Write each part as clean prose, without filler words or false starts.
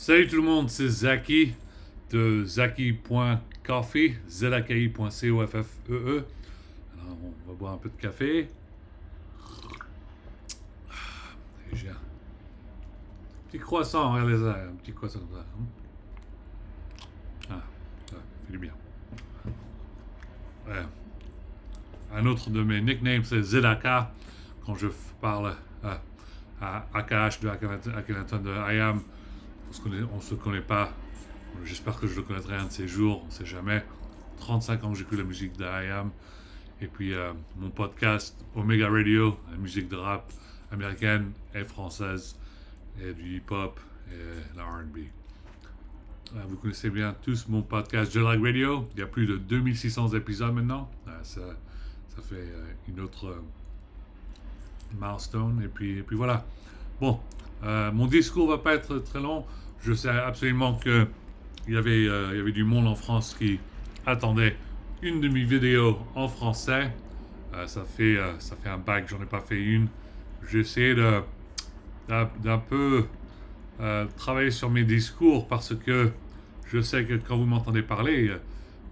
Salut tout le monde, c'est Zaki de Zaki.coffee, ZAKI.COFFEE. Alors, on va boire un peu de café. Et j'ai un petit croissant, regardez ça, un petit croissant comme ça. Ah, ça fait du bien. Ouais. Un autre de mes nicknames, c'est ZAK. Quand je parle à AKH de Akhenaton de IAM, on se connaît pas. J'espère que je le connaîtrai un de ces jours, on ne sait jamais. 35 ans que j'écoute la musique de IAM. Et puis mon podcast Omega Radio, la musique de rap américaine et française, et du hip-hop et la R&B. Vous connaissez bien tous mon podcast Jet Lag Radio. Il y a plus de 2600 épisodes maintenant. Ça fait une autre milestone. Et puis voilà. Bon, mon discours va pas être très long. Je sais absolument que il y avait du monde en France qui attendait une de mes vidéos en français. Ça fait un bac, j'en ai pas fait une. J'ai essayé d'un peu travailler sur mes discours parce que je sais que quand vous m'entendez parler,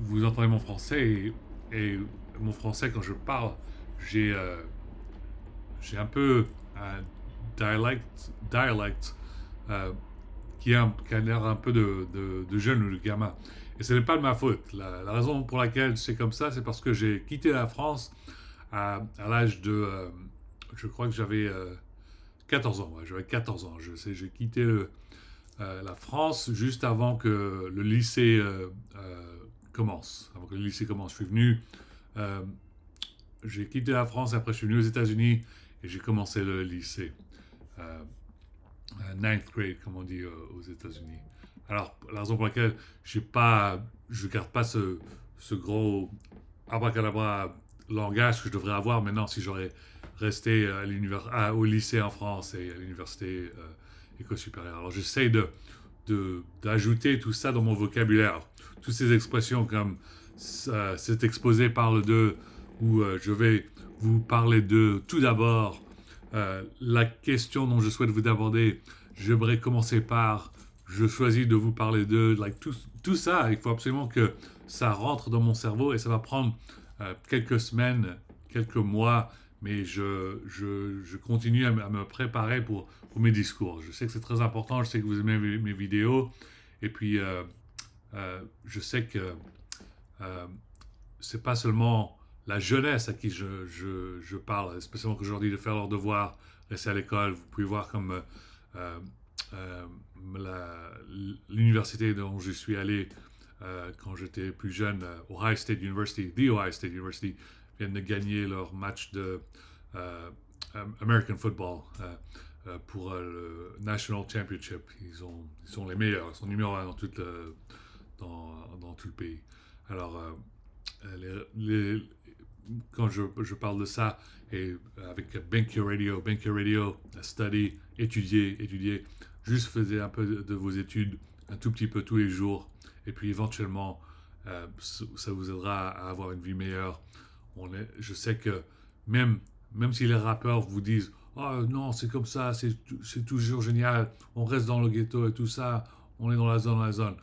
vous entendez mon français et mon français quand je parle, j'ai euh, j'ai un peu un dialect euh, qui a l'air un peu de jeune ou de gamin. Et ce n'est pas de ma faute. La raison pour laquelle c'est comme ça, c'est parce que j'ai quitté la France à l'âge de... je crois que j'avais 14 ans. Ouais, j'avais 14 ans. J'ai quitté la France juste avant que le lycée commence. Avant que le lycée commence. Je suis venu... euh, j'ai quitté la France, après je suis venu aux États-Unis et j'ai commencé le lycée. Euh, ninth grade, comme on dit aux États-Unis. Alors, la raison pour laquelle je garde pas ce gros abracadabra langage que je devrais avoir maintenant si j'aurais resté au lycée en France et à l'université école supérieure. Alors, j'essaie d'ajouter tout ça dans mon vocabulaire. Toutes ces expressions comme c'est exposé par le de, où je vais vous parler de tout d'abord la question dont je souhaite vous aborder. J'aimerais commencer par je choisis de vous parler de tout ça. Il faut absolument que ça rentre dans mon cerveau et ça va prendre quelques semaines, quelques mois, mais je continue à me préparer pour mes discours. Je sais que c'est très important, je sais que vous aimez mes vidéos et puis je sais que euh, c'est pas seulement la jeunesse à qui je parle, spécialement qu'aujourd'hui de faire leurs devoirs, rester à l'école. Vous pouvez voir comme euh, euh, l'université dont je suis allé quand j'étais plus jeune, Ohio State University, The Ohio State University, viennent de gagner leur match de euh, American Football pour le National Championship. Ils sont les meilleurs, ils sont numéro un dans tout le pays. Alors, quand je parle de ça, et avec Banky Radio, study, étudier, juste faisez un peu de vos études, un tout petit peu tous les jours, et puis éventuellement, ça vous aidera à avoir une vie meilleure. Je sais que même si les rappeurs vous disent oh non, c'est comme ça, c'est toujours génial, on reste dans le ghetto et tout ça, on est dans la zone.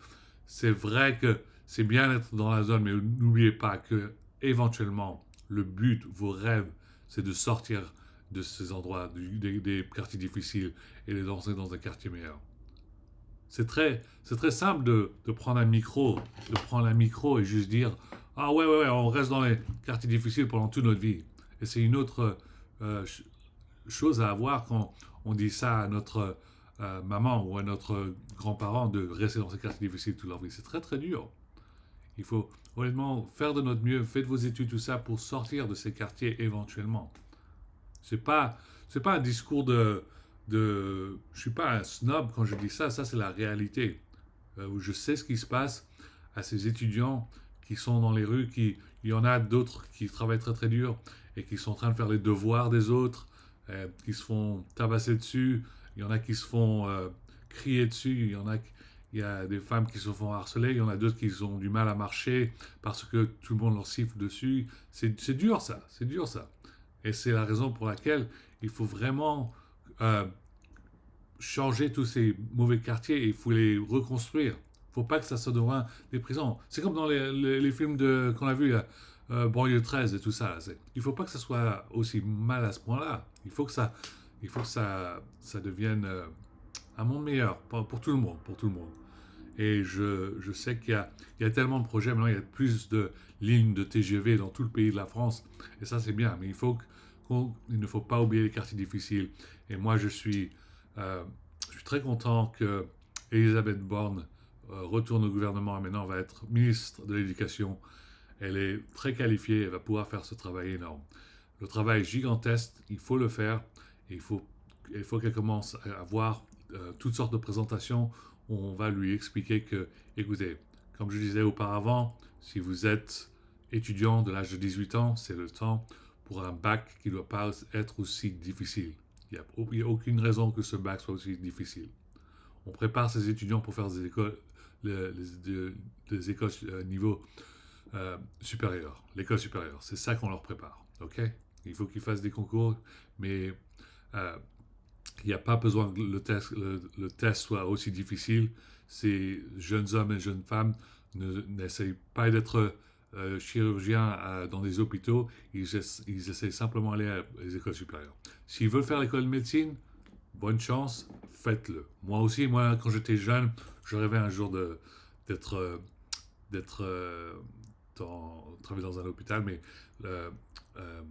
C'est vrai que c'est bien d'être dans la zone, mais n'oubliez pas que éventuellement, le but, vos rêves, c'est de sortir de ces endroits, des quartiers difficiles et les lancer dans un quartier meilleur. C'est très simple de prendre un micro et juste dire ah ouais, on reste dans les quartiers difficiles pendant toute notre vie. Et c'est une autre chose à avoir quand on dit ça à notre maman ou à notre grand-parent de rester dans ces quartiers difficiles toute leur vie. C'est très très dur. Il faut honnêtement faire de notre mieux, faites vos études, tout ça, pour sortir de ces quartiers éventuellement. C'est pas, c'est pas un discours je suis pas un snob quand je dis ça, ça c'est la réalité. Où je sais ce qui se passe à ces étudiants qui sont dans les rues, il y en a d'autres qui travaillent très très dur et qui sont en train de faire les devoirs des autres, qui se font tabasser dessus, il y en a qui se font crier dessus, il y a des femmes qui se font harceler, il y en a d'autres qui ont du mal à marcher parce que tout le monde leur siffle dessus. C'est dur ça, c'est dur ça. Et c'est la raison pour laquelle il faut vraiment changer tous ces mauvais quartiers et il faut les reconstruire. Il ne faut pas que ça se devienne des prisons. C'est comme dans les films qu'on a vus, Banlieue 13 et tout ça. Il ne faut pas que ça soit aussi mal à ce point-là. Il faut que ça devienne un monde meilleur pour tout le monde, pour tout le monde. Et je sais qu'il y a tellement de projets maintenant, il y a plus de lignes de TGV dans tout le pays de la France. Et ça, c'est bien. Mais il ne faut pas oublier les quartiers difficiles. Et moi, je suis très content que Elisabeth Borne retourne au gouvernement et maintenant va être ministre de l'Éducation. Elle est très qualifiée, elle va pouvoir faire ce travail énorme. Le travail est gigantesque, il faut le faire. Et il faut qu'elle commence à avoir toutes sortes de présentations où on va lui expliquer que, écoutez, comme je disais auparavant, si vous êtes étudiant de l'âge de 18 ans, c'est le temps pour un bac qui ne doit pas être aussi difficile. Il n'y a aucune raison que ce bac soit aussi difficile. On prépare ces étudiants pour faire des écoles, des écoles niveau supérieur, l'école supérieure. C'est ça qu'on leur prépare. Ok. Il faut qu'ils fassent des concours, mais euh, il n'y a pas besoin que le test soit aussi difficile. Ces jeunes hommes et jeunes femmes n'essayent pas d'être chirurgiens dans des hôpitaux. Ils essayent simplement d'aller à les écoles supérieures. S'ils veulent faire l'école de médecine, bonne chance, faites-le. Moi, quand j'étais jeune, je rêvais un jour d'être, d'être travailler dans un hôpital, mais euh, euh,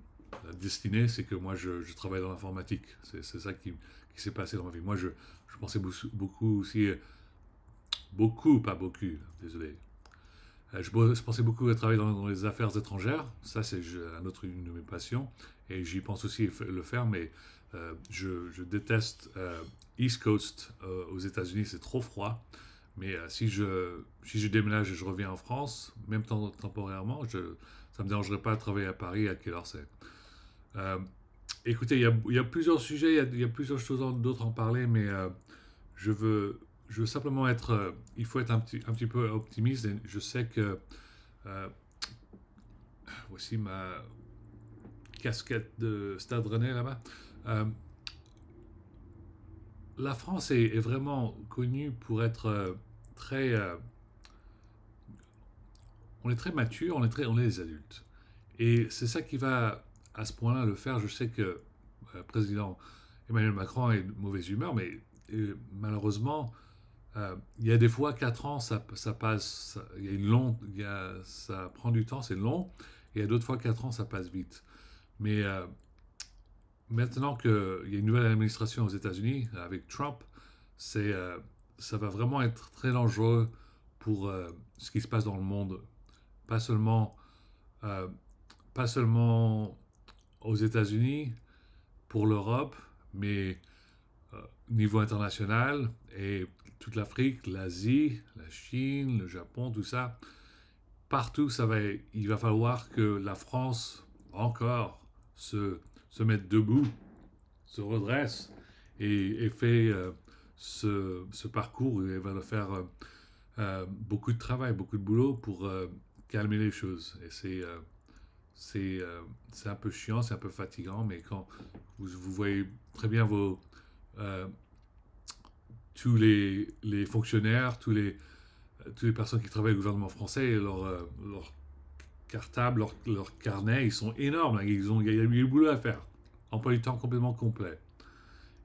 la destinée, c'est que moi, je travaille dans l'informatique. C'est ça qui s'est passé dans ma vie. Moi, je pensais beaucoup aussi, beaucoup, pas beaucoup, désolé. Je pensais beaucoup à travailler dans les affaires étrangères. Ça, c'est une de mes passions. Et j'y pense aussi le faire, mais je déteste East Coast aux États-Unis, c'est trop froid. Mais si je déménage et je reviens en France, même temporairement, ça ne me dérangerait pas de travailler à Paris, à quelle heure c'est. Euh, Écoutez, il y a plusieurs sujets, il y a plusieurs choses d'autres à en parler, mais je veux simplement être. Il faut être un petit peu optimiste. Et je sais que. euh, Voici ma casquette de Stade Rennais là-bas. Euh, la France est vraiment connue pour être très. On est très mature, on est des adultes. Et c'est ça qui va à ce point-là le faire. Je sais que le président Emmanuel Macron est de mauvaise humeur, mais malheureusement, il y a des fois 4 ans, ça passe, il y a ça prend du temps, c'est long. Et il y a d'autres fois 4 ans, ça passe vite. Mais maintenant qu'il y a une nouvelle administration aux États-Unis avec Trump, c'est, euh, ça va vraiment être très dangereux pour ce qui se passe dans le monde. Pas seulement, euh, pas seulement aux États-Unis, pour l'Europe, mais au niveau international et toute l'Afrique, l'Asie, la Chine, le Japon, tout ça, partout, il va falloir que la France encore se mette debout, se redresse et fait ce parcours. Et va le faire beaucoup de travail, beaucoup de boulot pour calmer les choses. Et c'est un peu chiant, c'est un peu fatigant, mais quand vous voyez très bien euh, tous les fonctionnaires, toutes les personnes qui travaillent au gouvernement français, leur cartable, leur carnet, ils sont énormes. Là. Il y a du boulot à faire. Emploi du temps complètement complet.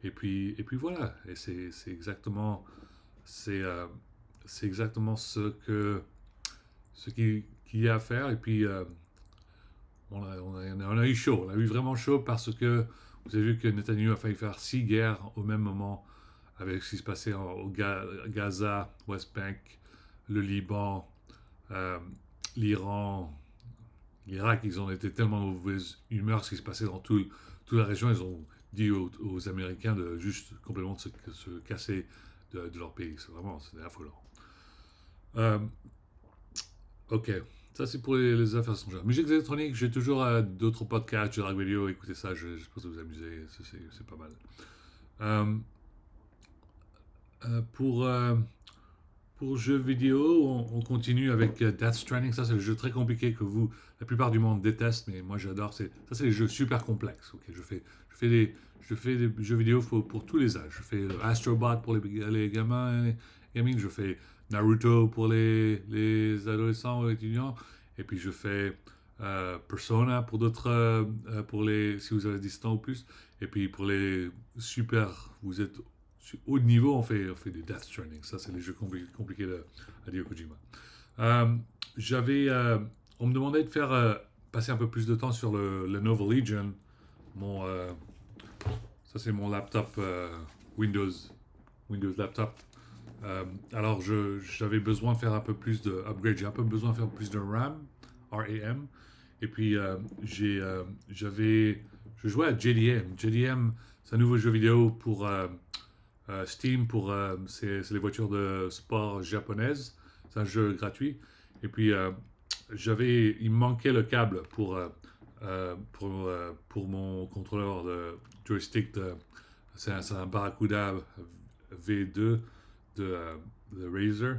Et puis voilà. Et c'est exactement, c'est, euh, c'est exactement ce qu'il y a à faire. Et puis, on a eu chaud. On a eu vraiment chaud parce que vous avez vu que Netanyahu a failli faire 6 guerres au même moment avec ce qui se passait au Gaza, West Bank, le Liban, euh, l'Iran, l'Irak. Ils ont été tellement en mauvaise humeur ce qui se passait dans toute la région. Ils ont dit aux Américains de juste complètement se casser de leur pays. C'est affolant. Euh, ok. Ça, c'est pour les affaires étrangères. Musique électronique, j'ai toujours d'autres podcasts, Drag Radio, écoutez ça, je pense que vous amusez, c'est pas mal. Euh, pour pour jeux vidéo, on continue avec Death Stranding. Ça, c'est le jeu très compliqué que la plupart du monde déteste, mais moi j'adore. Ça, c'est les jeux super complexes. Ok, je fais des jeux vidéo pour tous les âges. Je fais Astro Bot pour les gamins, les gamines. Je fais Naruto pour les adolescents ou étudiants. Et puis je fais Persona pour d'autres, si vous avez 10 ans ou plus. Et puis pour les vous êtes haut niveau, on fait des Death Stranding. Ça, c'est les jeux compliqués à dire Kojima. Euh, j'avais, on me demandait de faire passer un peu plus de temps sur le Lenovo Legion. Mon, ça, c'est mon laptop Windows, Windows laptop. Alors, j'avais besoin de faire un peu plus de upgrade. J'ai un peu besoin de faire plus de RAM, RAM. Et puis, je jouais à JDM. JDM, c'est un nouveau jeu vidéo pour Steam, c'est les voitures de sport japonaises. C'est un jeu gratuit. Et puis, il me manquait le câble pour mon contrôleur de joystick. C'est un Barracuda V2 de Razer.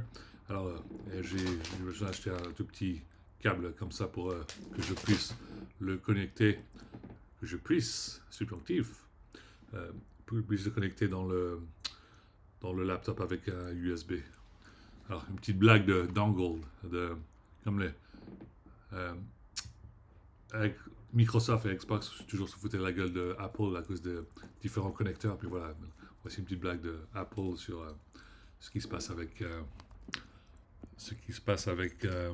Alors, j'ai besoin d'acheter un tout petit câble comme ça pour que je puisse le connecter, que je puisse, subjonctif, puisse le connecter dans le laptop avec un USB. Alors, une petite blague de dongle, comme euh, avec Microsoft et Xbox, toujours se foutaient la gueule de Apple à cause de différents connecteurs. Puis voilà, voici une petite blague de Apple sur ce qui se passe avec ce qui se passe euh,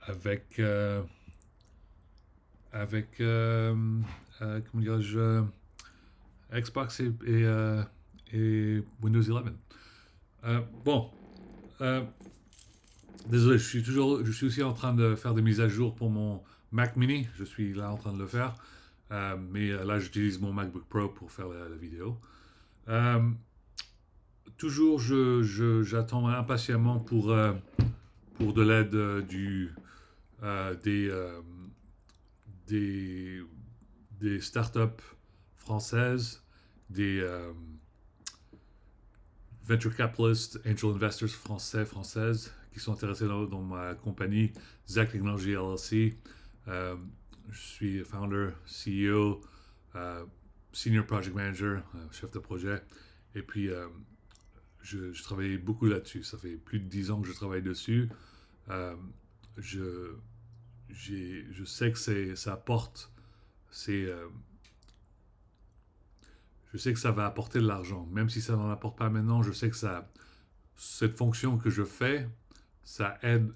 avec comment dirais-je, Xbox et Windows 11. Bon, euh, désolé, je suis aussi en train de faire des mises à jour pour mon Mac Mini. Je suis là en train de le faire, mais là j'utilise mon MacBook Pro pour faire la vidéo. Euh, toujours, j'attends impatiemment pour de l'aide euh, des, euh, des, des startups françaises, des venture capitalists, angel investors françaises qui sont intéressés dans ma compagnie, Zack Technology LLC. Je suis founder, CEO, senior project manager, chef de projet. Et puis, je travaille beaucoup là-dessus. Ça fait plus de 10 ans que je travaille dessus. Euh, je, je sais que ça apporte, c'est, je sais que ça va apporter de l'argent. Même si ça n'en apporte pas maintenant, je sais que cette fonction que je fais, ça aide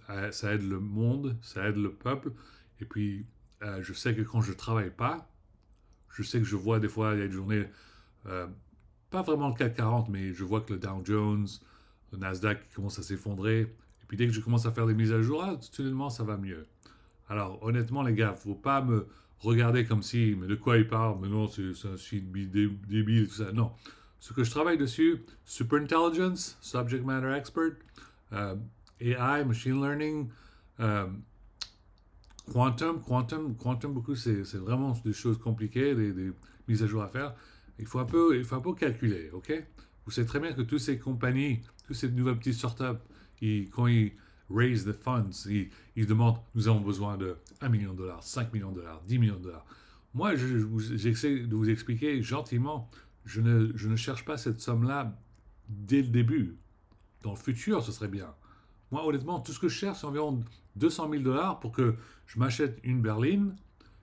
le monde, ça aide le peuple. Et puis, je sais que quand je travaille pas, je sais que je vois des fois, il y a des journées, euh, pas vraiment le CAC 40, mais je vois que le Dow Jones, le Nasdaq commence à s'effondrer. Et puis dès que je commence à faire des mises à jour, soudainement, ça va mieux. Alors, honnêtement, les gars, faut pas me regarder comme si, mais de quoi il parle? Mais non, c'est un site débile, tout ça. Non. Ce que je travaille dessus, Super Intelligence, Subject Matter Expert, euh, AI, Machine Learning, euh, Quantum, beaucoup, c'est vraiment des choses compliquées, des mises à jour à faire. Il faut un peu calculer, ok? Vous savez très bien que toutes ces compagnies, toutes ces nouvelles petites startups, quand ils raise the funds, ils demandent, nous avons besoin de 1 million de dollars, 5 millions de dollars, 10 millions de dollars. Moi, j'essaie de vous expliquer gentiment, je ne cherche pas cette somme-là dès le début. Dans le futur, ce serait bien. Moi, honnêtement, tout ce que je cherche, c'est environ 200 000 dollars pour que je m'achète une berline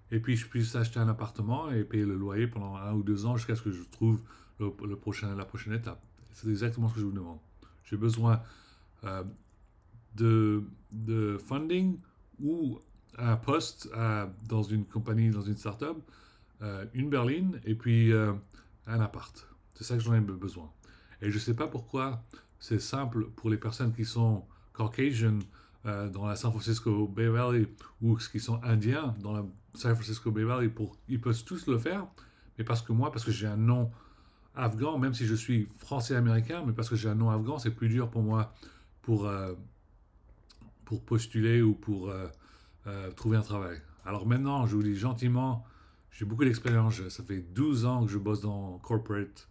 et puis je puisse acheter un appartement et payer le loyer pendant 1 ou 2 ans jusqu'à ce que je trouve la prochaine étape. C'est exactement ce que je vous demande. J'ai besoin euh, de funding ou un poste dans une compagnie, dans une startup, une berline et puis un appart. C'est ça que j'en ai besoin. Et je ne sais pas pourquoi c'est simple pour les personnes qui sont Caucasian dans la San Francisco Bay Valley ou qui sont indiens dans la San Francisco Bay Valley, ils peuvent tous le faire, mais parce que j'ai un nom afghan, même si je suis français-américain, mais parce que j'ai un nom afghan, c'est plus dur pour moi pour, euh, pour postuler ou pour trouver un travail. Alors maintenant, je vous dis gentiment, j'ai beaucoup d'expérience, ça fait 12 ans que je bosse dans corporate,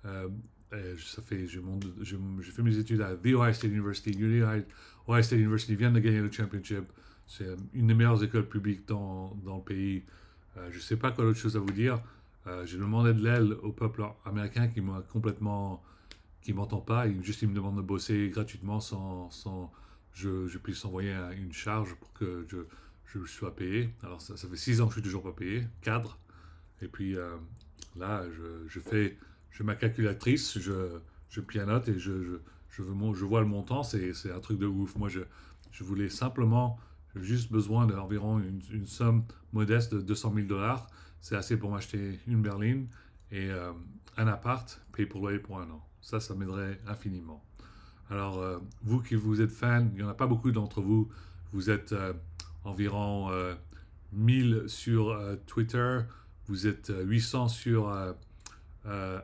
euh, j'ai fait mes études à The Ohio State University. Ohio State University vient de gagner le championship. C'est une des meilleures écoles publiques dans le pays. Je ne sais pas quoi d'autre chose à vous dire. J'ai demandé de l'aide au peuple américain qui m'entend pas. Il me demande de bosser gratuitement sans je puisse envoyer une charge pour que je sois payé. Alors ça fait 6 ans que je suis toujours pas payé, cadre. Et puis là, je ma calculatrice, je pianote et je vois le montant. C'est un truc de ouf. Moi, je voulais simplement, j'ai juste besoin d'environ une somme modeste de 200 000 dollars. C'est assez pour m'acheter une berline et un appart, payé pour loyer pour un an. Ça m'aiderait infiniment. Alors, vous qui vous êtes fan, il n'y en a pas beaucoup d'entre vous. Vous êtes environ 1000 sur Twitter, vous êtes 800 sur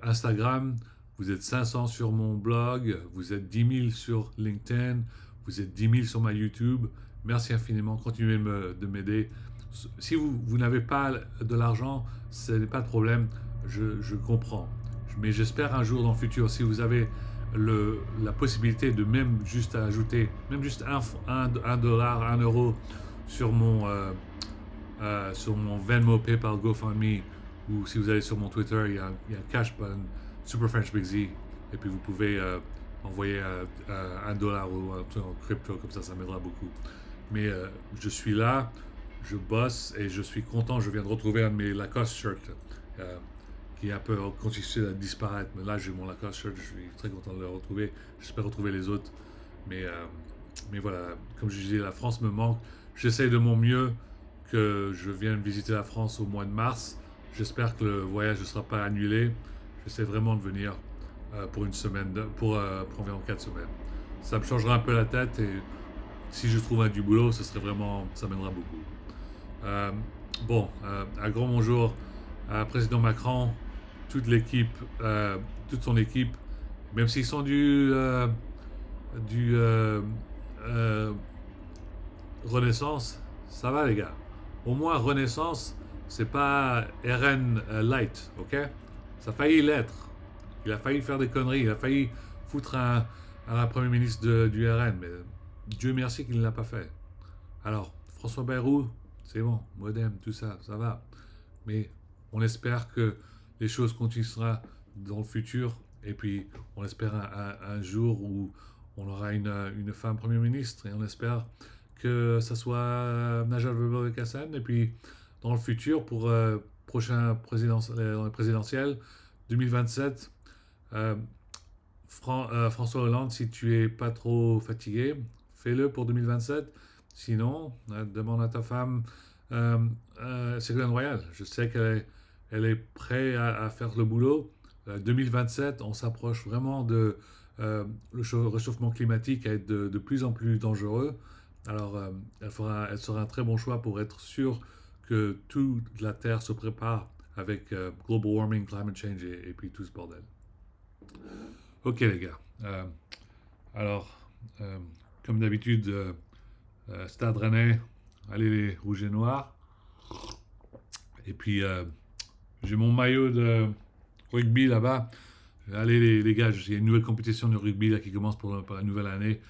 Instagram, vous êtes 500 sur mon blog, vous êtes 10 000 sur LinkedIn, vous êtes 10 000 sur ma YouTube. Merci infiniment, continuez de m'aider. Si vous n'avez pas de l'argent, ce n'est pas de problème, je comprends. Mais j'espère un jour dans le futur, si vous avez la possibilité de même juste ajouter, même juste un dollar, un euro sur mon Venmo, PayPal, GoFundMe, ou si vous allez sur mon Twitter, il y a un cash button, Super French Big Z, et puis vous pouvez envoyer un dollar ou un truc en crypto, comme ça m'aidera beaucoup. Mais je suis là, je bosse et je suis content. Je viens de retrouver un de mes Lacoste shirts qui est un peu continué à disparaître. Mais là, j'ai mon Lacoste shirt, je suis très content de le retrouver. J'espère retrouver les autres. Mais voilà, comme je disais, la France me manque. J'essaye de mon mieux que je vienne visiter la France au mois de mars. J'espère que le voyage ne sera pas annulé. J'essaie vraiment de venir pour une semaine, pour environ 4 semaines. Ça me changera un peu la tête et si je trouve du boulot, ça m'aidera beaucoup. Un grand bonjour à Président Macron, toute l'équipe, toute son équipe, même s'ils sont du Renaissance, ça va les gars. Au moins Renaissance, c'est pas RN Light, ok? Ça a failli l'être. Il a failli faire des conneries, il a failli foutre un premier ministre du RN, mais Dieu merci qu'il ne l'a pas fait. Alors, François Bayrou, c'est bon, modem, tout ça, ça va. Mais on espère que les choses continueront dans le futur. Et puis, on espère un jour où on aura une femme Premier ministre. Et on espère que ça soit Najat Vallaud-Belkacem. Et puis, dans le futur, pour prochain présidentiel 2027, François Hollande, si tu es pas trop fatigué, fais-le pour 2027. Sinon, demande à ta femme Ségolène Royal. Je sais qu'elle est prête à faire le boulot. 2027, on s'approche vraiment de le réchauffement climatique à être de plus en plus dangereux. Alors, elle sera un très bon choix pour être sûr que toute la Terre se prépare avec global warming, climate change et puis tout ce bordel. Ok les gars. Comme d'habitude, Stade Rennais, allez les rouges et noirs. Et puis, j'ai mon maillot de rugby là-bas. Allez les gars, il y a une nouvelle compétition de rugby là, qui commence pour la nouvelle année.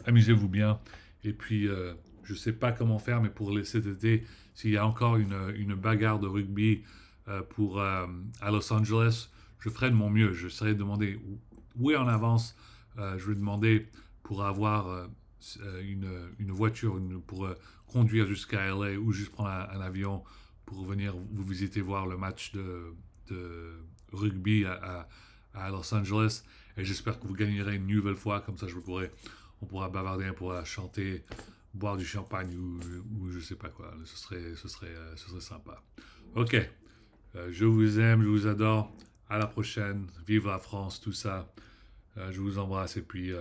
Amusez-vous bien. Et puis, je ne sais pas comment faire, mais pour cet été, s'il y a encore une bagarre de rugby à Los Angeles, je ferai de mon mieux. Je serai demandé où est en avance. Je vais demander pour avoir une voiture pour conduire jusqu'à LA ou juste prendre un avion pour venir vous visiter voir le match de rugby à Los Angeles. Et j'espère que vous gagnerez une nouvelle fois. Comme ça, on pourra bavarder, on pourra chanter, boire du champagne ou je sais pas quoi. Ce serait sympa. Ok. Je vous aime, je vous adore. À la prochaine. Vive la France, tout ça. Je vous embrasse et puis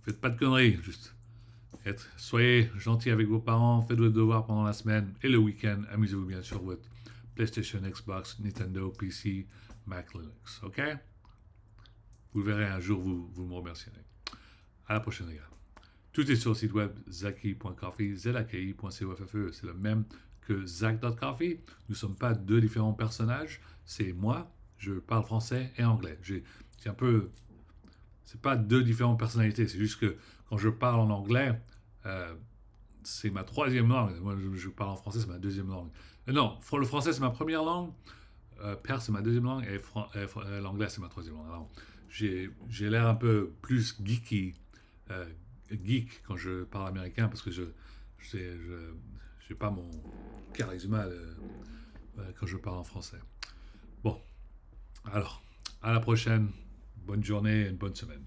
faites pas de conneries. Juste soyez gentils avec vos parents. Faites vos devoirs pendant la semaine et le week-end. Amusez-vous bien sur votre PlayStation, Xbox, Nintendo, PC, Mac, Linux. Ok? Vous le verrez un jour, vous me remercierez. À la prochaine, les gars. Tout est sur le site web zaki.coffee, zaki.coffee. C'est le même que Zach.coffee. Nous ne sommes pas deux différents personnages. C'est moi, je parle français et anglais. J'ai un peu, c'est pas deux différentes personnalités, c'est juste que quand je parle en anglais, euh, c'est ma troisième langue. Moi, je parle en français, c'est ma deuxième langue. Non, le français, c'est ma première langue, perse, c'est ma deuxième langue, et l'anglais, c'est ma troisième langue. Alors, j'ai l'air un peu plus euh, geek quand je parle américain, parce que j'ai pas mon charisme quand je parle en français. Bon, alors, à la prochaine. Bonne journée et une bonne semaine.